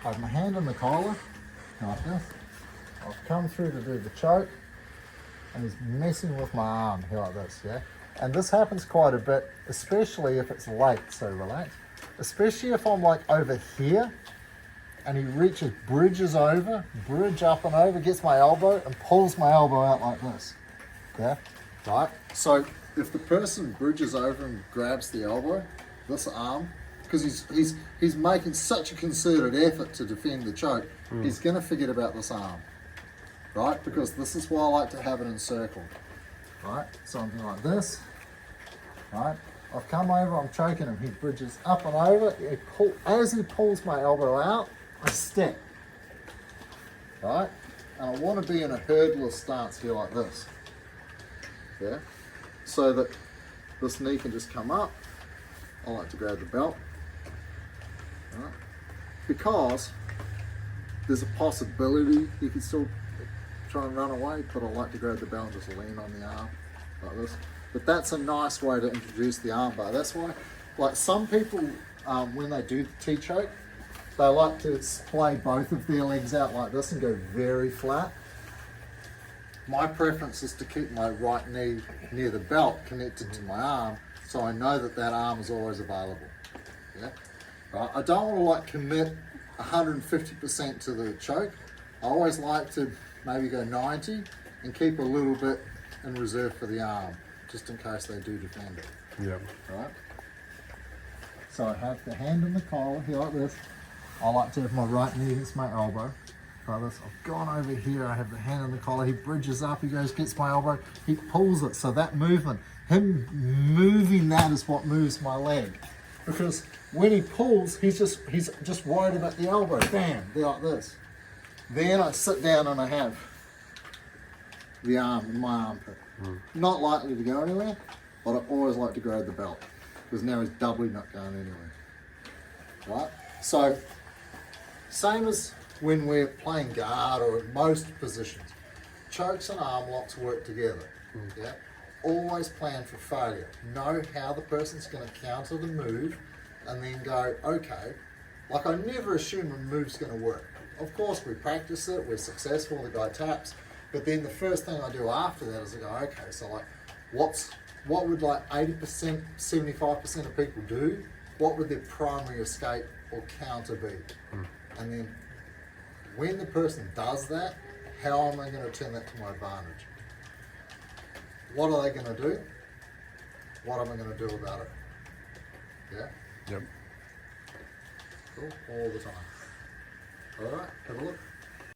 I have my hand on the collar, like this. I've come through to do the choke, and he's messing with my arm here like this, yeah? And this happens quite a bit, especially if it's late, so relax. Especially if I'm like over here, and he reaches, bridges over, bridge up and over, gets my elbow, and pulls my elbow out like this, yeah? Right? So if the person bridges over and grabs the elbow, this arm, because he's making such a concerted effort to defend the choke, he's going to forget about this arm, right? Because this is why I like to have it encircled, right? Something like this, right? I've come over, I'm choking him, he bridges up and over, as he pulls my elbow out, I step, right? And I want to be in a hurdler stance here like this, yeah? So that this knee can just come up. I like to grab the belt, right? Because there's a possibility you can still try and run away, but I like to grab the belt and just lean on the arm like this. But that's a nice way to introduce the arm bar. That's why, like some people, when they do the T-choke, they like to splay both of their legs out like this and go very flat. My preference is to keep my right knee near the belt connected to my arm, so I know that that arm is always available. Yeah, right. I don't want to like commit 150% to the choke. I always like to maybe go 90 and keep a little bit in reserve for the arm, just in case they do defend it. Yeah. Right. So I have the hand in the collar here like this. I like to have my right knee against my elbow. Like this. I've gone over here, I have the hand in the collar, he bridges up, he goes, gets my elbow, he pulls it. So that movement, him moving that is what moves my leg. Because when he pulls, he's just worried about the elbow. Bam, they're like this. Then I sit down and I have the arm in my armpit. Not likely to go anywhere, but I always like to grab the belt. Because now he's doubly not going anywhere. Right? So, same as when we're playing guard or in most positions, chokes and arm locks work together. Yeah? Always plan for failure. Know how the person's going to counter the move and then go, okay, like I never assume a move's going to work. Of course, we practice it, we're successful, the guy taps, but then the first thing I do after that is I go, okay, so like, what would like 80%, 75% of people do? What would their primary escape or counter be? And then when the person does that, how am I going to turn that to my advantage? What are they going to do? What am I going to do about it? Yeah? Yep. Cool. All the time. All right, have a look.